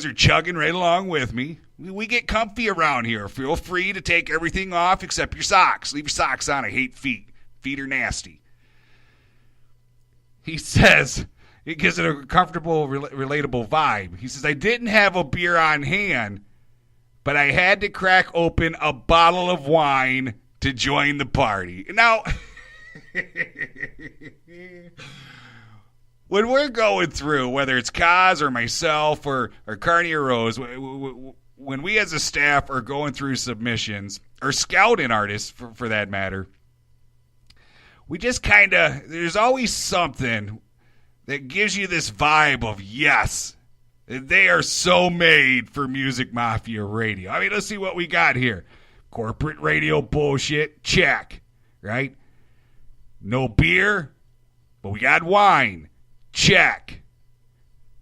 are chugging right along with me. We get comfy around here. Feel free to take everything off except your socks. Leave your socks on. I hate feet. Feet are nasty. He says, it gives it a comfortable, relatable vibe. He says, I didn't have a beer on hand, but I had to crack open a bottle of wine to join the party. Now, when we're going through, whether it's Kaz or myself or Carney or Rose, when we as a staff are going through submissions, or scouting artists for that matter, we just kind of, there's always something that gives you this vibe of, yes, they are so made for Music Mafia Radio. I mean, let's see what we got here. Corporate radio bullshit, check, right? No beer, but we got wine, check.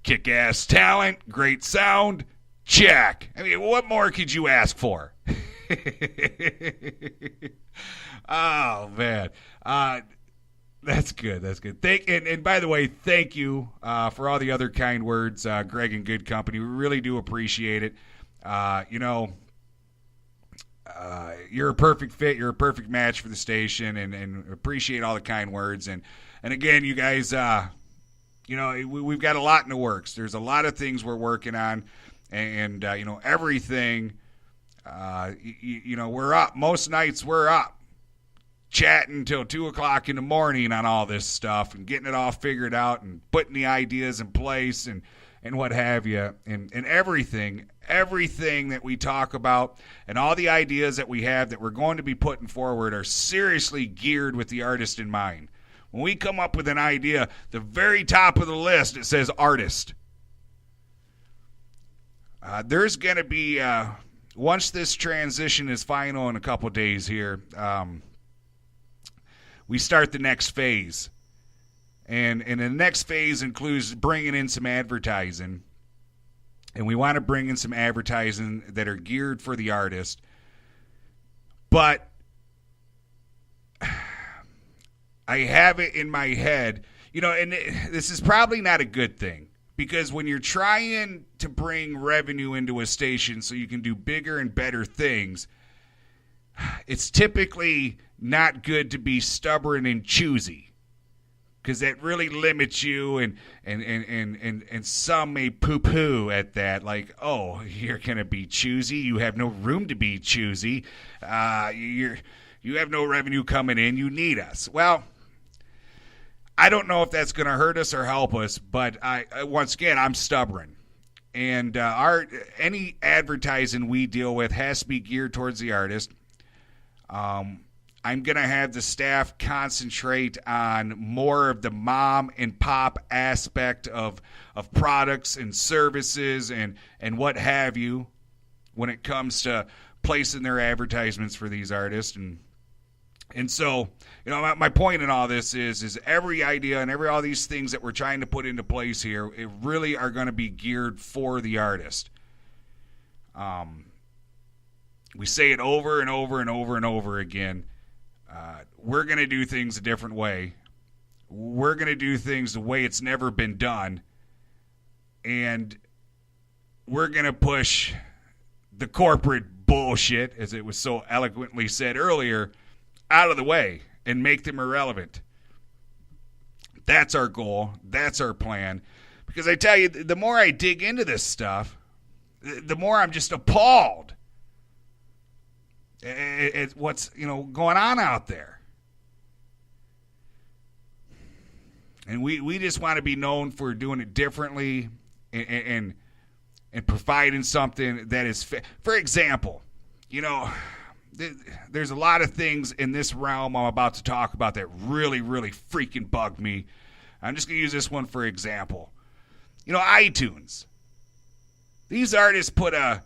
Kick-ass talent, great sound, check. I mean, what more could you ask for? Oh, man. That's good. That's good. And by the way, thank you for all the other kind words, Greg and Good Company. We really do appreciate it. You're a perfect fit. You're a perfect match for the station, and appreciate all the kind words. And again, you guys, we've got a lot in the works. There's a lot of things we're working on, and everything. We're up. Most nights we're up, chatting till 2 o'clock in the morning on all this stuff and getting it all figured out and putting the ideas in place and what have you. And everything that we talk about and all the ideas that we have that we're going to be putting forward are seriously geared with the artist in mind. When we come up with an idea, the very top of the list, it says artist. There's going to be, once this transition is final in a couple days here, we start the next phase. And the next phase includes bringing in some advertising. And we want to bring in some advertising that are geared for the artist. But I have it in my head, and this is probably not a good thing. Because when you're trying to bring revenue into a station so you can do bigger and better things, it's typically not good to be stubborn and choosy, because that really limits you, and some may poo-poo at that, like, oh, you're going to be choosy. You have no room to be choosy. You have no revenue coming in. You need us. Well, I don't know if that's going to hurt us or help us, but once again, I'm stubborn. And any advertising we deal with has to be geared towards the artist. I'm going to have the staff concentrate on more of the mom and pop aspect of products and services and what have you when it comes to placing their advertisements for these artists. And so, my point in all this is every idea and all these things that we're trying to put into place here, it really are going to be geared for the artist. We say it over and over and over and over again. We're going to do things a different way. We're going to do things the way it's never been done. And we're going to push the corporate bullshit, as it was so eloquently said earlier, out of the way and make them irrelevant. That's our goal. That's our plan. Because I tell you, the more I dig into this stuff, the more I'm just appalled at what's going on out there. And we just want to be known for doing it differently and providing something that is for example, there's a lot of things in this realm I'm about to talk about that really, really freaking bug me. I'm just going to use this one for example. iTunes. These artists put a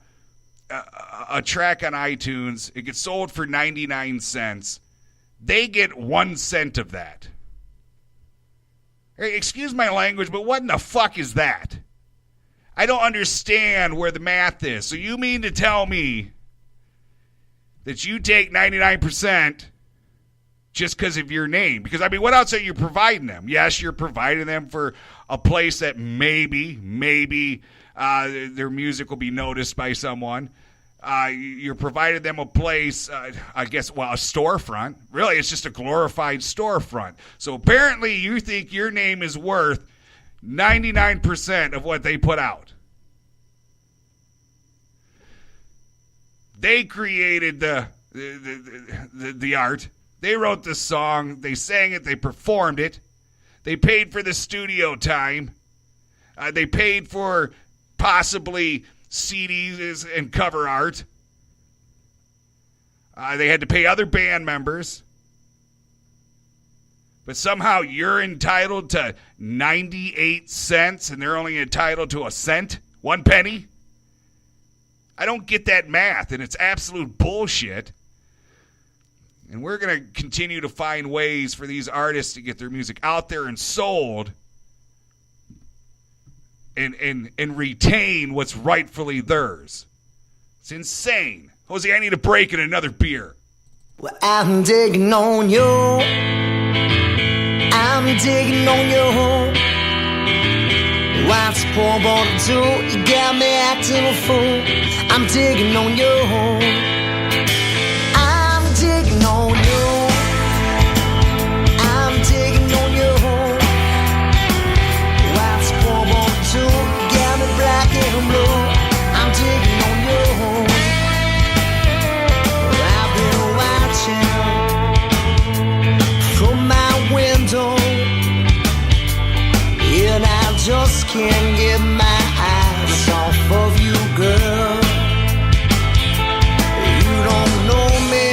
track on iTunes. It gets sold for 99 cents. They get 1 cent of that. Hey, excuse my language, but what in the fuck is that? I don't understand where the math is. So you mean to tell me that you take 99% just because of your name? Because, what else are you providing them? Yes, you're providing them for a place that maybe their music will be noticed by someone. You're provided them a place, a storefront. Really, it's just a glorified storefront. So apparently you think your name is worth 99% of what they put out. They created the art. They wrote the song. They sang it. They performed it. They paid for the studio time. They paid for possibly CDs and cover art. They had to pay other band members. But somehow you're entitled to 98 cents and they're only entitled to a cent, 1 penny. I don't get that math, and it's absolute bullshit. And we're going to continue to find ways for these artists to get their music out there and sold and retain what's rightfully theirs. It's insane. Jose, I need a break and another beer. Well, I'm digging on you. I'm digging on you. What's poor boy to do? You got me acting a fool. I'm digging on you. I'm digging on you. I'm digging on you. What's poor boy to do? You got me black and blue. I'm digging on you. I've been watching from my window, and I just can't get my eyes off of you, girl. You don't know me,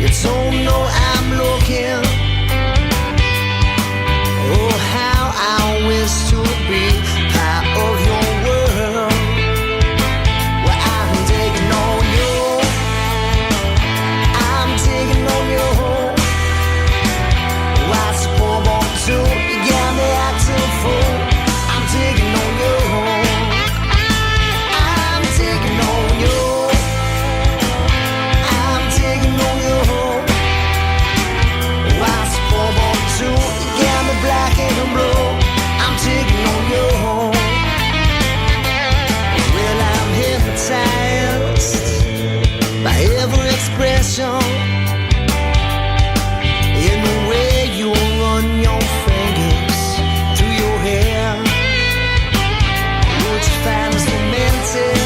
you don't know I'm looking. Oh, how I wish to be part of your world. Well, I'm digging on you. I'm digging on you. What's the poor boy to? You got me acting a fool. I'm digging on you. I'm digging on you. I'm digging on you. What's the poor boy to? You got me black and blue. I'm digging on you. Well, I'm hypnotized by every expression in the way you run your fingers through your hair, which finds romantic,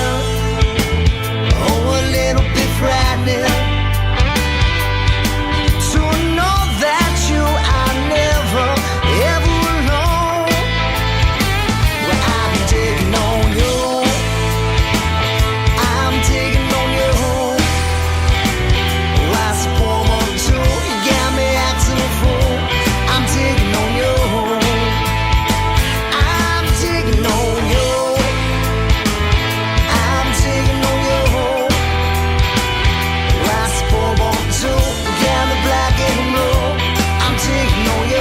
oh, a little bit frightening, to know that you are never, ever alone. Well, I'm digging on you. I'm digging on you. What's the poor boy to? You got me acting a fool. I'm digging on you. I'm digging on you. I'm digging on you. What's the poor boy to? You got me black and blue. I'm digging on you. I'm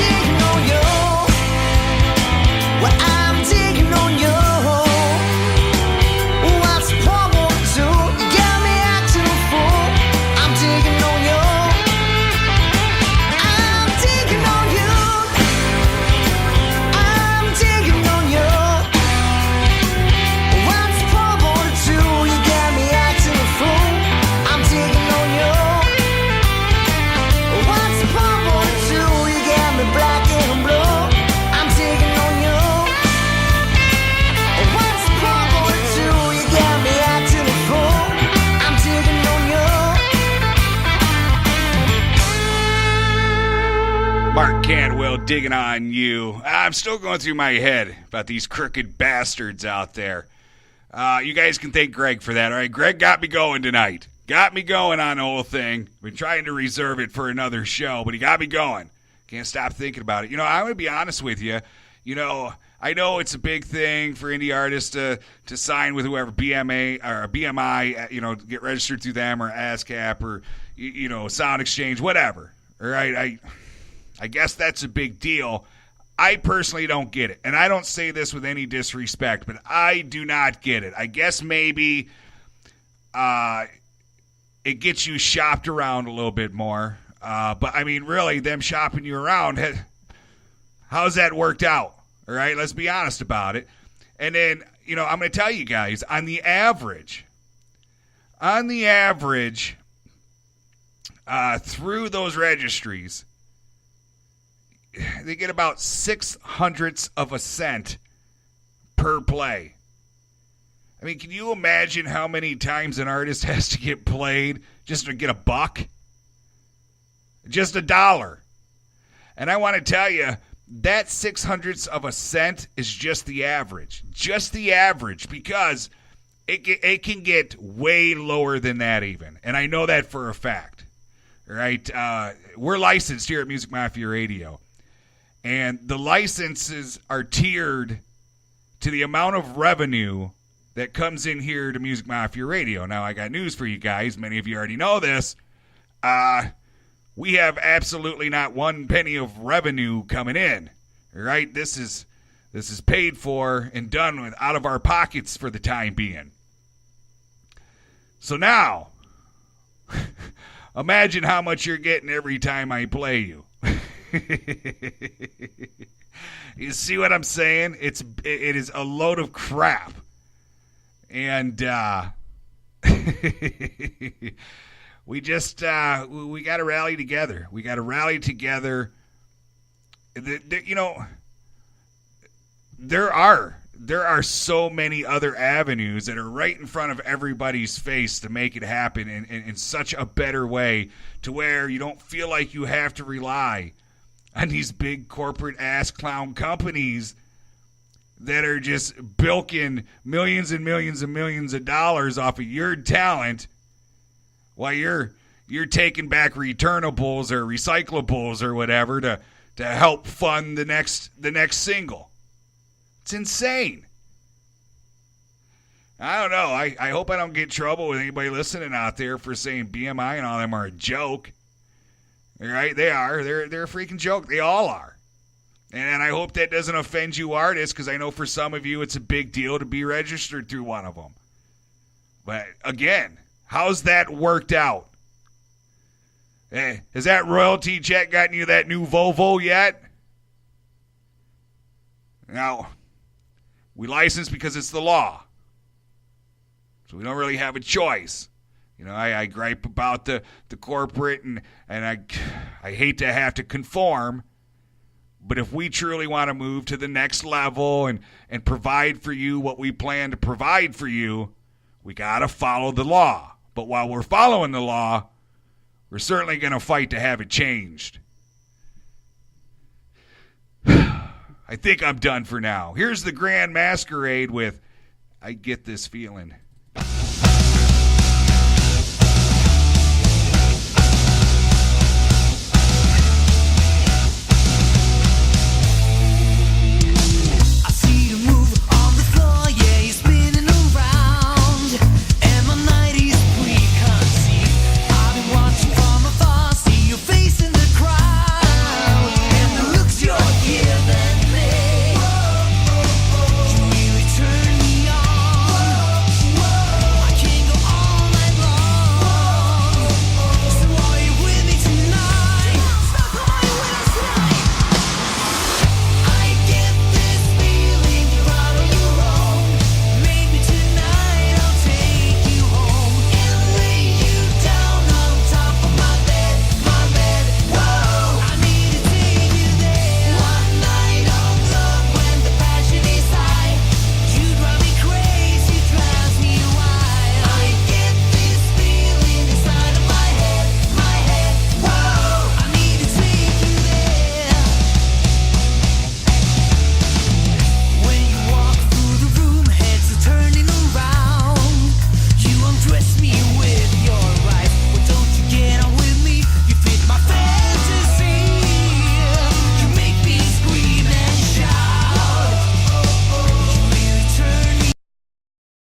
digging on you. Well, I'm digging on you. What's the poor boy to? You got me acting a fool. I'm digging on you. I'm digging on you. I'm digging on you. What's the poor boy to? You got me acting a fool. I'm digging on you. What's the poor boy to? You got me black and blue. I'm digging on you. What's the poor boy to? You got me acting a fool. I'm digging on you. Mark Cantwell digging on you. I'm still going through my head about these crooked bastards out there. You guys can thank Greg for that. All right, Greg got me going tonight. Got me going on the whole thing. Been trying to reserve it for another show, but he got me going. Can't stop thinking about it. You know, I'm going to be honest with you. You know, I know it's a big thing for indie artists to sign with whoever, BMA or BMI, get registered through them or ASCAP or, Sound Exchange, whatever. All right, I guess that's a big deal. I personally don't get it. And I don't say this with any disrespect, but I do not get it. I guess maybe it gets you shopped around a little bit more. But, I mean, really, them shopping you around, how's that worked out? All right, let's be honest about it. And then, I'm going to tell you guys, on the average, through those registries, they get about 0.06 of a cent per play. I mean, can you imagine how many times an artist has to get played just to get a buck? Just $1. And I want to tell you, that 0.06 of a cent is just the average. Just the average, because it can get way lower than that even. And I know that for a fact. All right? We're licensed here at Music Mafia Radio. And the licenses are tiered to the amount of revenue that comes in here to Music Mafia Radio. Now, I got news for you guys. Many of you already know this. We have absolutely not one penny of revenue coming in. All right? This is paid for and done with out of our pockets for the time being. So now, imagine how much you're getting every time I play you. You see what I'm saying? It is a load of crap. And we just we got to rally together. We got to rally together. There are so many other avenues that are right in front of everybody's face to make it happen in such a better way, to where you don't feel like you have to rely on these big corporate ass clown companies that are just bilking millions and millions and millions of dollars off of your talent, while you're taking back returnables or recyclables or whatever to help fund the next single. It's insane. I don't know. I hope I don't get in trouble with anybody listening out there for saying BMI and all them are a joke. All right, they are. They're a freaking joke. They all are. And I hope that doesn't offend you artists, because I know for some of you it's a big deal to be registered through one of them. But again, how's that worked out? Hey, has that royalty check gotten you that new Volvo yet? Now, we license because it's the law. So we don't really have a choice. I gripe about the corporate, and I hate to have to conform. But if we truly want to move to the next level and provide for you what we plan to provide for you, we got to follow the law. But while we're following the law, we're certainly going to fight to have it changed. I think I'm done for now. Here's the Grand Masquerade with I Get This Feeling.